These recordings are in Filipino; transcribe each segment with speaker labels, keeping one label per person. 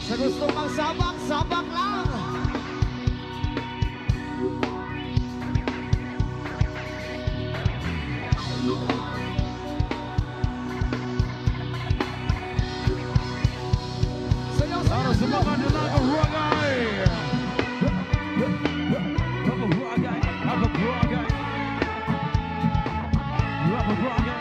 Speaker 1: Sa gusto mang sabak, sabak lang. Sayaw,
Speaker 2: Para
Speaker 1: sayaw,
Speaker 2: sa mga nalagaragay. Nagaragay, nagaragay. Nagaragay, nagaragay. Nagaragay.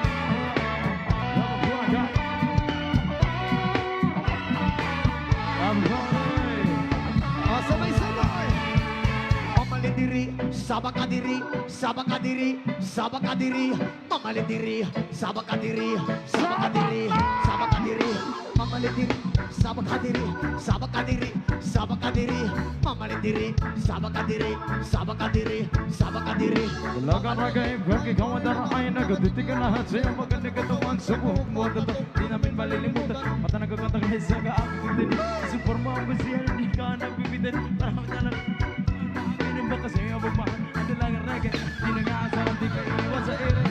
Speaker 1: sabay-sabay. Mamalidiri, sabakadiri, sabakadiri, sabakadiri. Mamalidiri, sabakadiri, sabakadiri, sabakadiri. Mamalidiri, sabakadiri, sabakadiri, sabakadiri. Mamalidiri, sabakadiri, sabakadiri, sabakadiri.
Speaker 2: Nagaragay, pag ikaw ang darahay, nagatitigan lahat sa'yo magandang katawan sa buhok mo. Di namin malilimutan, mata nagkakatagay sa kaakit din. Super mama siya, hindi ka nagbibitin. Maraming talang nakakinin ba kasi ang pagmahal? Ang dalang reggae, di nag-aasaran, di kayo iwan sa ere.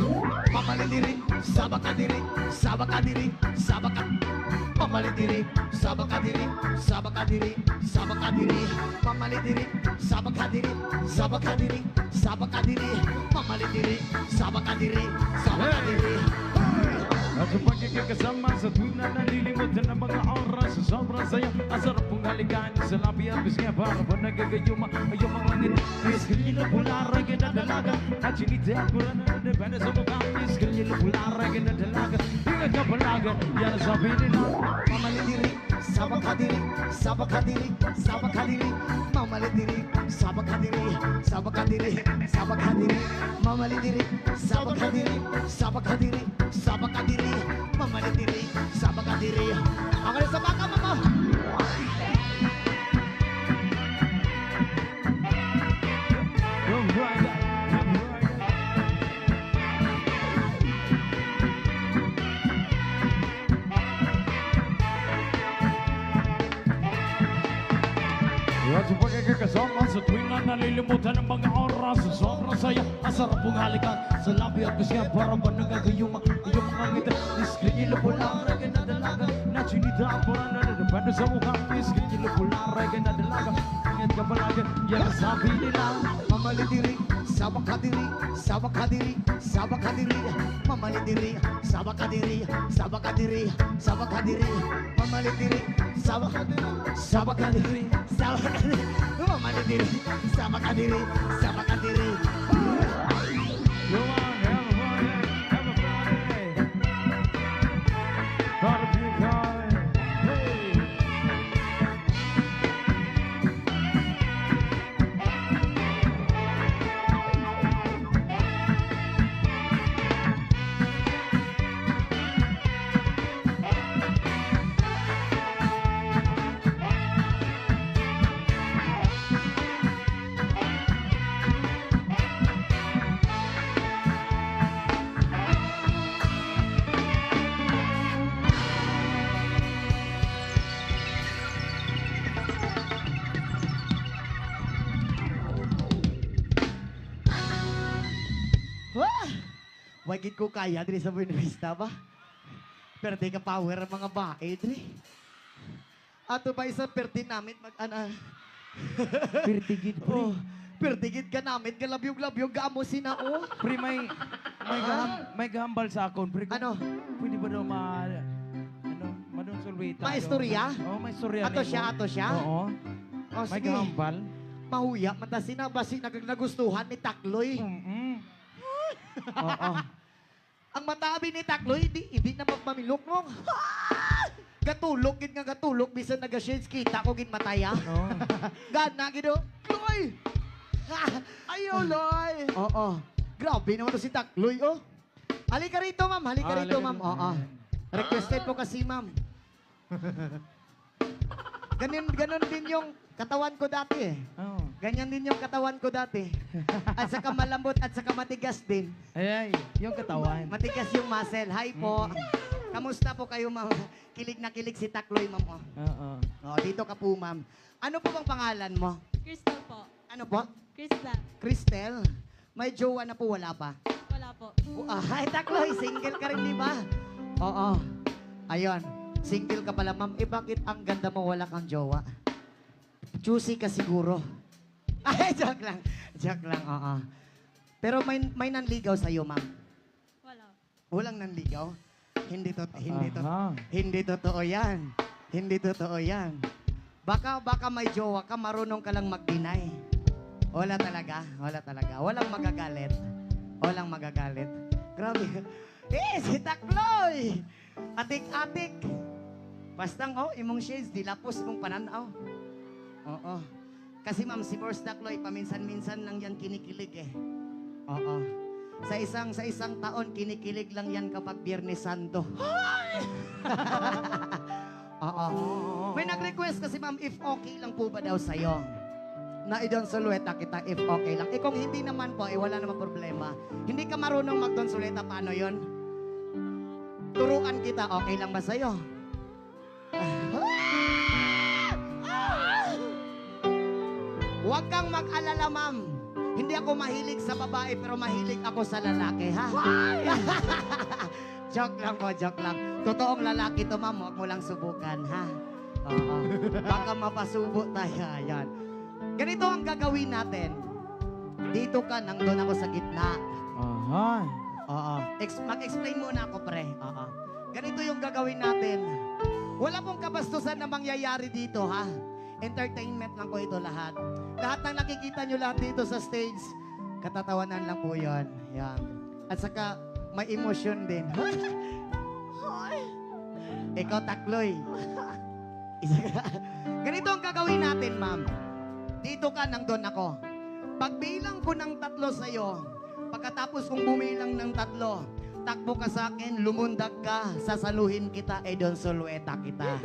Speaker 1: Mamalidiri, sabakadiri, sabakadiri, sabakadiri. Mamalidiri, sabakadiri, sabakadiri, sabakadiri. Mamalidiri, sabakadiri, sabakadiri, sabakadiri. Mamalidiri, sabakadiri, sabakadiri.
Speaker 2: At sa pagkikasama sa tuwing na nalilimutan ng mga oras sa sobrang saya. Ang sarap pong halikan sa labi at bisnya para ba nagagayuma ay yung mga ngiti. Iskrilo pularay ka na dalaga at sinita ko na nadepende sa mukha. Iskrilo pularay ka na dalaga di nagkapalagan yan ang sabi nila.
Speaker 1: Mamalidiri, sabakadiri, sabakadiri, sabakadiri. Mamalidiri, sabakadiri, sabakadiri, sabakadiri. Mamalidiri, sabakadiri, sabakadiri, sabakadiri. Mamalidiri, sabakadiri. Ang sa baka, mama.
Speaker 2: Don't ride that, don't ride that. At sa pagkakasama sa tuwing na nalilimutan ng mga oras sa sobrang saya. Ang sarap pong halikan sa labi at bisya para ba nagagayuma iyong mga ngiti. Iskrilo pularay ka na dalaga na sinita ko na nadepende sa mukha. Iskrilo pularay ka na dalaga ingat ka palagi yan ang sabi nila.
Speaker 1: Mamalidiri, sabakadiri, sabakadiri, sabakadiri. Mamalidiri, sabakadiri, sabakadiri, sabakadiri. Mamalidiri, sabakadiri, sabakadiri, sabakadiri. Mamalidiri, sabakadiri, sabakadiri.
Speaker 2: Come on, everybody, everybody. Gotta be kind. Hey.
Speaker 1: Wah! Wagit ko kaya diri sa Buena Vista ba? Pero di ka power ang mga bae diri. Ato ba isa perti namin mag-ana?
Speaker 2: Pirtigid, pre.
Speaker 1: Oh, pertigid ka namin, galabyog-labyog, gaamo sina o.
Speaker 2: Pre, may gahambal sa akon. Pre,
Speaker 1: Ano?
Speaker 2: Pwede ba daw madong sulwita?
Speaker 1: Maistorya?
Speaker 2: Oo, may istorya.
Speaker 1: Ato
Speaker 2: nimo.
Speaker 1: siya, ato siya?
Speaker 2: Oo.
Speaker 1: O
Speaker 2: May
Speaker 1: sige,
Speaker 2: gahambal.
Speaker 1: mahuya, mata sinabasi nagustuhan ni Takloy.
Speaker 2: Oo.
Speaker 1: Ang matabi ni Takloy, hindi na magpamilok mo. Gatulog, gid nga gatulog, bisan nag-shades kita ko gid mataya.
Speaker 2: Oo.
Speaker 1: Gana, gido. Loy! Ayaw, Loy! Oo. Grabe naman to si Takloy, oh. Halika rito, ma'am. Halika rito, ma'am. Oo. Requested po kasi, ma'am. Ganun din yung katawan ko dati eh.
Speaker 2: Oo.
Speaker 1: Ganyan din yung katawan ko dati. At saka malambot at saka matigas din.
Speaker 2: Ay, yung katawan.
Speaker 1: Matigas yung muscle. Hi po. Kamusta po kayo, ma'am? Kilig na kilig si Takloy, ma'am. Oh.
Speaker 2: Oo.
Speaker 1: Oh, dito ka po, ma'am. Ano po bang pangalan mo?
Speaker 3: Crystal po.
Speaker 1: Ano po?
Speaker 3: Crystal.
Speaker 1: Cristel. May jowa na po, wala pa?
Speaker 3: Wala po.
Speaker 1: Ay, Takloy, single ka rin, di ba? Oo. Ayun. Single ka pala, ma'am. Eh, bakit ang ganda mo wala kang jowa? Choosy ka siguro. Ay, joke lang. Joke lang, oo. Pero may nanligaw sa'yo, ma'am.
Speaker 3: Wala.
Speaker 1: Walang nanligaw?
Speaker 2: Aha.
Speaker 1: Hindi totoo yan. Hindi totoo yan. Baka may jowa ka, marunong ka lang mag-deny. Wala talaga. Walang magagalit. Walang magagalit. Grabe. Si Takloy! Atik-atik. Bastang, imong shades, dilapos mong pananaw. Oo. Kasi ma'am, si Boss Takloy, paminsan-minsan lang yan kinikilig eh. Oo. Sa isang taon, kinikilig lang yan kapag Biyernes Santo. Oo. May nag-request kasi ma'am, if okay lang po ba daw sa'yo? Na idon sulweta kita if okay lang. Kung hindi naman po, wala naman problema. Hindi ka marunong mag-don sulweta, paano yon? Turuan kita, okay lang ba sa'yo? Huwag kang mag-alala, ma'am. Hindi ako mahilig sa babae, pero mahilig ako sa lalaki, ha? Joke lang po, joke lang. Totoong lalaki to, ma'am. Huwag mo lang subukan, ha? Oo. Baka mapasubo tayo. Yan. Ganito ang gagawin natin. Dito ka, nandun ako sa gitna.
Speaker 2: Aha.
Speaker 1: Oo. Mag-explain muna ako, pre. Oo. Ganito yung gagawin natin. Wala pong kabastusan na mangyayari dito, ha? Entertainment lang po ito lahat. Lahat ng nakikita nyo lahat dito sa stage, katatawanan lang po yun. Yan. At saka, may emosyon din. Ikaw, Takloy. Ganito ang gagawin natin, ma'am. Dito ka, nandun ako. Pagbilang ko ng 3 sa'yo, pagkatapos kong bumilang ng 3, takbo ka sa akin, lumundag ka, sasaluhin kita, doon sulueta kita.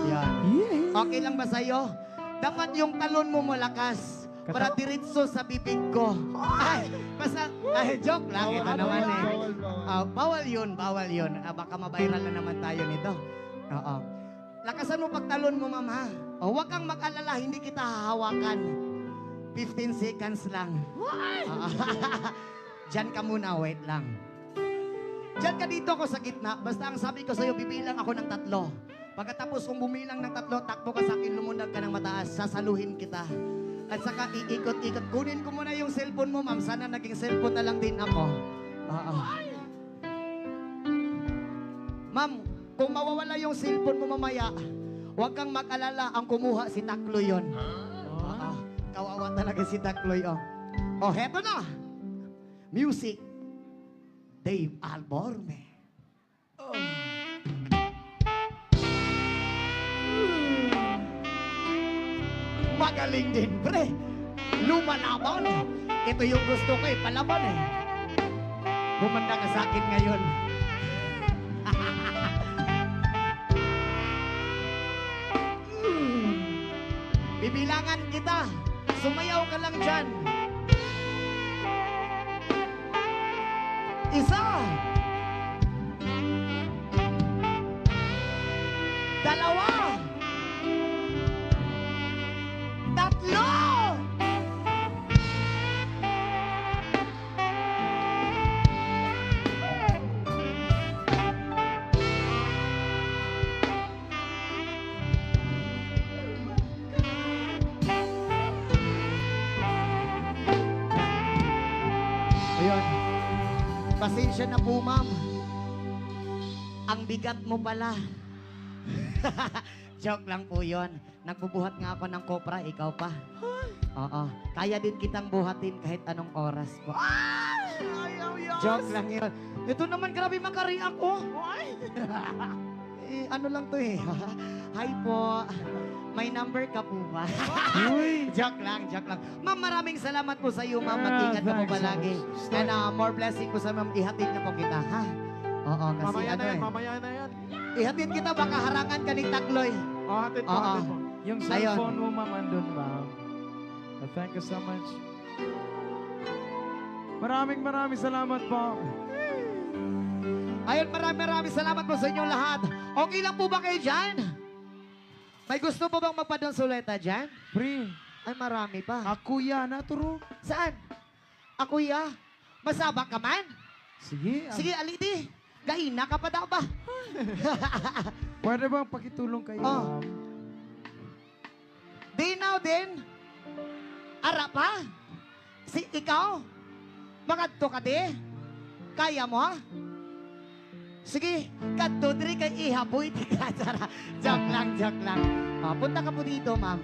Speaker 1: Yan. Okay lang ba sa'yo? Dapat yung talon mo malakas para diretso sa bibig ko. Joke lang. Ito naman eh. Bawal yun. Baka mabiral na naman tayo nito. Oo. Lakasan mo pagtalon mo, ma'am, ha? Huwag kang mag-alala, hindi kita hahawakan. 15 seconds lang. Diyan ka muna, wait lang. Diyan ka dito ako sa gitna. Basta ang sabi ko sa'yo, bibilang ako ng 3. Pagkatapos kung bumilang ng 3, takbo ka sa akin, lumundag ka ng mataas, sasaluhin kita. At saka iikot-ikot. Kunin ko muna yung cellphone mo, ma'am. Sana naging cellphone na lang din ako. Ma'am, kung mawawala yung cellphone mo mamaya, huwag kang mag-alala, ang kumuha si Takloy yun. Kawawa talaga si Takloy, heto na. Music. Dave Alborme. Magaling din, pre. Lumalaban. Ito yung gusto ko palaban Bumanda ka sa akin ngayon. Bibilangan kita. Sumayaw ka lang dyan. 1, 2, 3. Ayun. Pasensya na po, ma'am. Ang bigat mo pala. Joke lang po yun. Nagbubuhat nga ako ng kopra, ikaw pa. Oo. Kaya din kitang buhatin kahit anong oras po. Joke lang yun. Ito naman, grabe makareact ko. Ano lang to Hi po. May number ka po ba? Joke lang. Ma'am, maraming salamat po sa iyo, ma'am. Mag-ingat ka po palagi. And more blessing po sa ma'am. Ihatid na po kita, ha? Oo, kasi
Speaker 4: Mamaya na yan.
Speaker 1: Ihatid kita, baka harangan ka ni Takloy.
Speaker 4: Hatid po,
Speaker 1: Oo.
Speaker 4: hatid po.
Speaker 2: Yung cellphone mo, ma'am, andun, ma'am. Thank you so much. Maraming salamat po.
Speaker 1: Ayun, maraming salamat po sa inyong lahat. Okay lang po ba kayo dyan? May gusto po bang magpadonsuleta dyan?
Speaker 2: Pre,
Speaker 1: Ay, marami pa.
Speaker 2: ako yan, naturo.
Speaker 1: Saan? Ako Masabak ka man?
Speaker 2: Sige.
Speaker 1: Sige, aliti. Gaina ka pa daw ba?
Speaker 2: Pwede bang pakitulong kayo?
Speaker 1: Oh. Dinaw din. Ara pa. Si ikaw. Makadto ka di. Kaya mo ha? Sige, kadto diri kay ihaboy di ka. Joke lang, joke lang. Punta ka po dito, ma'am.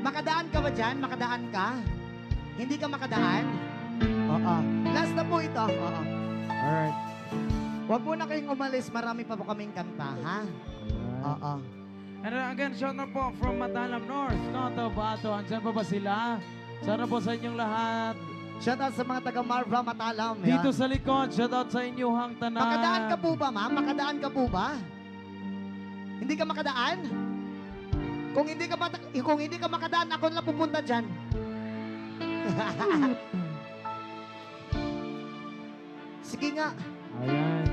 Speaker 1: Makadaan ka ba dyan? Makadaan ka? Hindi ka makadaan? Oo. Last na po ito. Oo.
Speaker 2: Alright.
Speaker 1: Huwag mo na kayong umalis. Marami pa po kaming kanta, ha? Oo.
Speaker 2: And again, shout out po from Matalam North, Cotabato. Andyan pa ba sila? Shout out po sa inyong lahat.
Speaker 1: Shout out sa mga taga Marva Matalam.
Speaker 2: Dito
Speaker 1: yan.
Speaker 2: sa likod, shout out sa inyong tanan.
Speaker 1: Makadaan ka po ba, ma'am? Makadaan ka po ba? Hindi ka makadaan? Kung hindi ka makadaan, ako lang pupunta dyan. Sige nga.
Speaker 2: Ayan.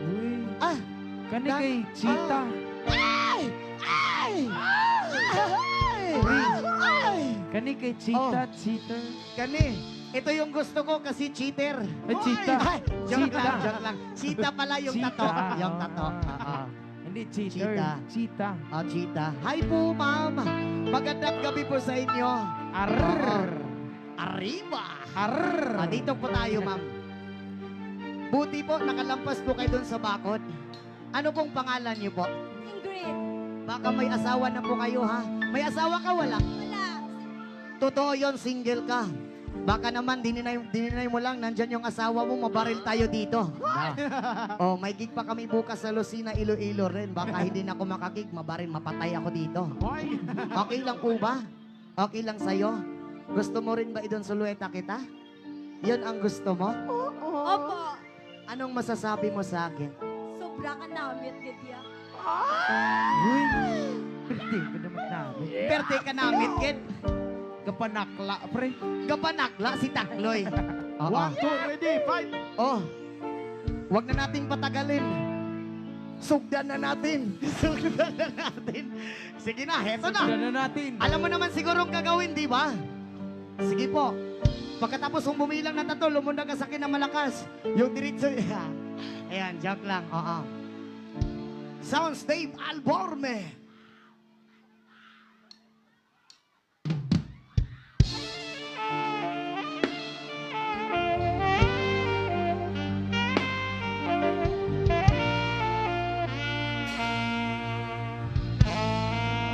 Speaker 2: Uy.
Speaker 1: Ah!
Speaker 2: Kani kay Chita.
Speaker 1: Ay! Ay! Ay! Ay!
Speaker 2: Kani kay Chita, cheater.
Speaker 1: Kani, ito yung gusto ko kasi cheater.
Speaker 2: Ay, cheetah.
Speaker 1: Ay, joke
Speaker 2: Cheetah.
Speaker 1: lang, joke lang. Cheetah pala yung tato.
Speaker 2: Cheetah.
Speaker 1: Yung tato.
Speaker 2: Hindi cheater.
Speaker 1: Cheetah.
Speaker 2: Cheetah.
Speaker 1: Cheetah. Hi po, ma'am. Magandang gabi po sa inyo.
Speaker 2: Arr.
Speaker 1: Arriba!
Speaker 2: Arr.
Speaker 1: Dito po tayo, ma'am. Buti po, nakalampas po kayo dun sa bakod. Ano pong pangalan niyo po?
Speaker 3: Ingrid.
Speaker 1: Baka may asawa na po kayo, ha? May asawa ka, wala?
Speaker 3: Wala.
Speaker 1: Totoo yon, single ka. Baka naman, dininay mo lang, nandyan yung asawa mo, mabaril tayo dito. Oh, may gig pa kami bukas sa Lucena, Iloilo rin. Baka hindi na ako makagig, mabaril, mapatay ako dito. Okay lang po ba? Okay lang sa'yo? Gusto mo rin ba idon sulueta kita? Yun ang gusto mo?
Speaker 3: Opo.
Speaker 1: Anong masasabi mo sa akin?
Speaker 3: Sobra ka namit, Gedya.
Speaker 2: Uy. Pwede ka naman namin.
Speaker 1: Perte ka namit, kid.
Speaker 2: Kapanakla, pre.
Speaker 1: Gapanakla si Takloy. Oo.
Speaker 2: 1, 2, ready, fight.
Speaker 1: Oh, wag na nating patagalin. Sugdan na natin. Sugdan na natin. Sige na, heto na.
Speaker 2: Sugdan na natin.
Speaker 1: Alam mo naman siguro ang gagawin, di ba? Sige po. Pagkatapos mong bumilang ng tato, lumundag ka sa akin na malakas. Yung diritso. Ayan, joke lang. Oo. Sounds Dave Alborme.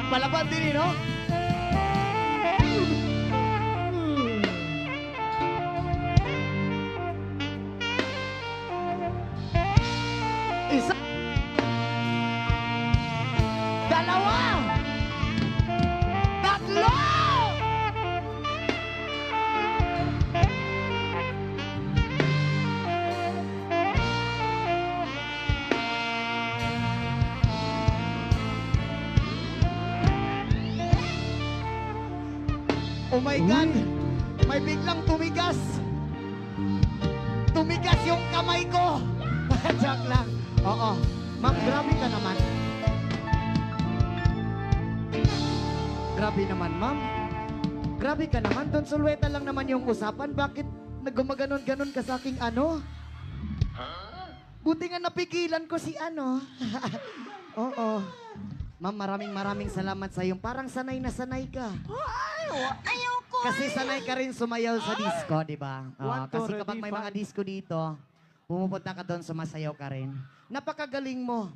Speaker 1: Palaban din, no? Isa. Dalawa. Tatlo. Oh my God! May biglang tumigas! Tumigas yung kamay ko! Joke lang. Oo. Ma'am, grabe ka naman. Grabe naman, ma'am. Grabe ka naman. Don Sulweta lang naman yung usapan. Bakit nagumaganon-ganon ka sa aking ano? Buti nga napigilan ko si ano. Oo. Ma'am, maraming salamat sa iyo. Parang sanay na sanay ka.
Speaker 3: Ayoko.
Speaker 1: Kasi sanay ka rin sumayaw sa disco, di ba?
Speaker 2: One, two,
Speaker 1: Kasi kapag
Speaker 2: ready,
Speaker 1: may mga
Speaker 2: five.
Speaker 1: disco dito, pumupunta ka doon, sumasayaw ka rin. Napakagaling mo.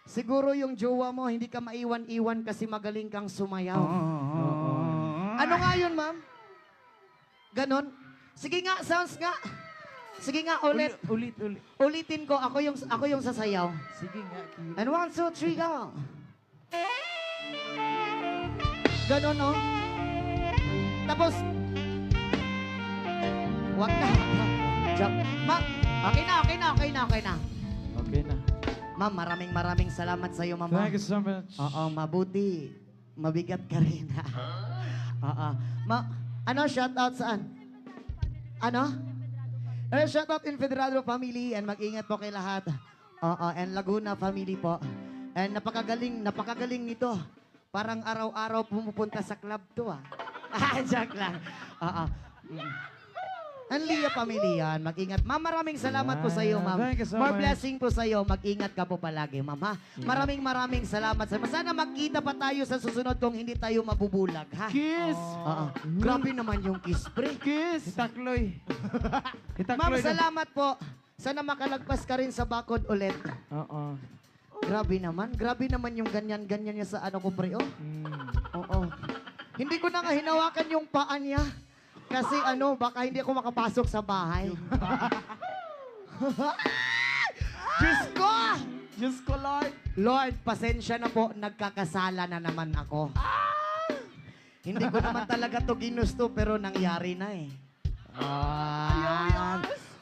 Speaker 1: Siguro yung jowa mo, hindi ka maiwan-iwan kasi magaling kang sumayaw. Ano nga yun, ma'am? Ganon? Sige nga, sounds nga. Sige nga, ulit.
Speaker 2: Ulit.
Speaker 1: Ulitin ko, ako yung sasayaw.
Speaker 2: Sige nga, Kira.
Speaker 1: And 1, 2, 3, go. Ganon, no? Tapos, wag na. Ma, okay na.
Speaker 2: Okay na.
Speaker 1: Ma'am, maraming salamat sa iyo, ma'am.
Speaker 2: Thank you so much.
Speaker 1: Oo, mabuti. Mabigat ka rin. Oo. Ano, shoutout saan? Ano? Shoutout in Federado family and mag-ingat po kay lahat. Oo, and Laguna family po. And napakagaling nito. Parang araw-araw pumupunta sa club to, ah. Joke lang. Oo. Ang Lia pamilya, mag-ingat. Ma'am, maraming salamat po sa iyo, ma'am.
Speaker 2: Thank you so
Speaker 1: More
Speaker 2: much.
Speaker 1: blessing po sa iyo. Mag-ingat ka po palagi, ma'am, ha? Maraming salamat sa iyo. Sana magkita pa tayo sa susunod kung hindi tayo mabubulag, ha?
Speaker 2: Kiss!
Speaker 1: Oo. Grabe naman yung kiss, pre.
Speaker 2: Kiss! Itakloy.
Speaker 1: Ma'am, salamat po. Sana makalagpas ka rin sa bakod ulit.
Speaker 2: Oo.
Speaker 1: Grabe naman yung ganyan-ganyan niya sa ano ko, pre, oh. Oo. Hindi ko na nga hinawakan yung paa niya. Kasi ano, baka hindi ako makapasok sa bahay. Diyos ko!
Speaker 2: Diyos ko, Lord.
Speaker 1: Lord, pasensya na po, nagkakasala na naman ako. Hindi ko naman talaga to ginusto, pero nangyari na eh.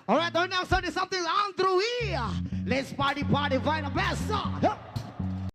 Speaker 1: Alright, our next song is something Andrew E. Let's party, find the best song.